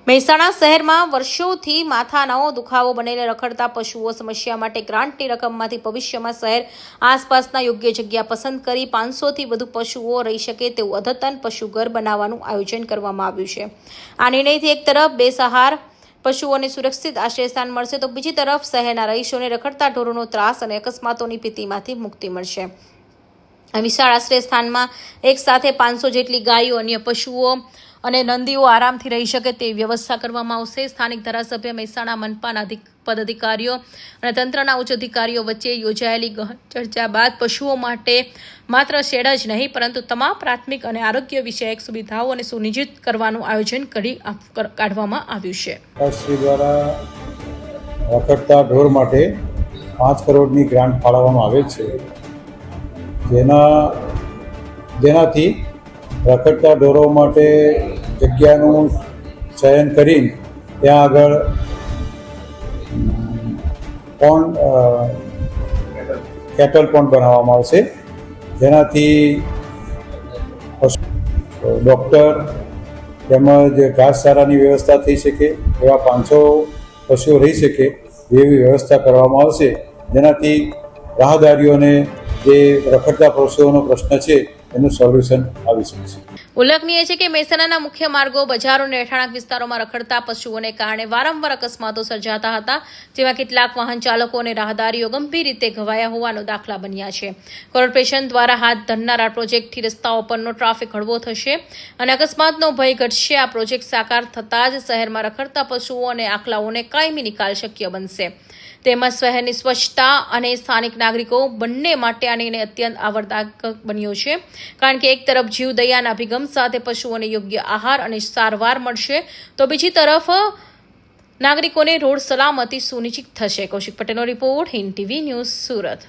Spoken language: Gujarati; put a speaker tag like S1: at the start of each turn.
S1: મહેસાણા શહેરમાં વર્ષોથી માથાનો દુખાવો બનેલા રખડતા પશુઓ સમસ્યા માટે ગ્રાન્ટની રકમમાંથી ભવિષ્યમાં શહેર આસપાસના યોગ્ય જગ્યા પસંદ કરી 500થી વધુ પશુઓ રહી શકે તેવું અદ્યતન પશુઘર બનાવવાનું આયોજન કરવામાં આવ્યું છે। આ નિર્ણયથી એક તરફ બેસહાર પશુઓને સુરક્ષિત આશ્રયસ્થાન મળશે તો બીજી તરફ શહેરના રહીશોને રખડતા ઢોરોનો ત્રાસ અને અકસ્માતોની ભીતિમાંથી મુક્તિ મળશે। આ વિશાળ આશ્રય સ્થાનમાં એક સાથે 500 જેટલી ગાયો, અન્ય પશુઓ અને નંદીઓ આરામથી રહી શકે તેવી વ્યવસ્થા કરવામાં આવશે। સ્થાનિક ધારાસભ્ય મહેસાણા મનપાના પદાધિકારીઓ અને તંત્રના ઉચ્ચ અધિકારીઓ વચ્ચે યોજાયેલી ગહન ચર્ચા બાદ પશુઓ માટે માત્ર શેડ જ નહીં પરંતુ તમામ પ્રાથમિક અને આરોગ્ય વિષયક સુવિધાઓને સુનિશ્ચિત કરવાનું આયોજન કાઢવામાં આવ્યું છે।
S2: શ્રી દ્વારા રખડતા ઢોર માટે 5 કરોડની ગ્રાન્ટ ફાળવવામાં આવે છે, જેનાથી રખડતા ઢોરો માટે જગ્યાનું ચયન કરીને ત્યાં આગળ પોન્ડ કેટલ પોન્ડ બનાવવામાં આવશે, જેનાથી ડૉક્ટર તેમજ ઘાસચારાની વ્યવસ્થા થઈ શકે, એવા 500 પશુઓ રહી શકે એવી વ્યવસ્થા કરવામાં આવશે, જેનાથી રાહદારીઓને જે રખડતા પશુઓનો પ્રશ્ન છે એનું સોલ્યુશન આવી શકશે।
S1: ઉલ્લેખનીય છે કે મહેસાણાના મુખ્ય માર્ગો, બજારો અને રહેણાંક વિસ્તારોમાં રખડતા પશુઓને કારણે વારંવાર અકસ્માતો સર્જાતા હતા, જેમાં કેટલાક વાહન ચાલકો અને રાહદારીઓ ગંભીર રીતે ઘવાયા હોવાનો દાખલા બન્યા છે। કોર્પોરેશન દ્વારા હાથ ધરનારા પ્રોજેક્ટથી રસ્તાઓ પરનો ટ્રાફિક હળવો થશે અને અકસ્માતનો ભય ઘટશે। આ પ્રોજેક્ટ સાકાર થતાં જ શહેરમાં રખડતા પશુઓ અને આખલાઓને કાયમી નિકાલ શક્ય બનશે, તેમજ શહેરની સ્વચ્છતા અને સ્થાનિક નાગરિકો બંને માટે આ નિર્ણય અત્યંત આવરદાયક બન્યો છે, કારણ કે એક તરફ જીવદયાના અભિગમ સાથે પશુઓને યોગ્ય આહાર અને સારવાર મળશે તો બીજી તરફ નાગરિકોને રોડ સલામતી સુનિશ્ચિત થશે। કૌશિક પટેલનો report, Hind TV news, Surat.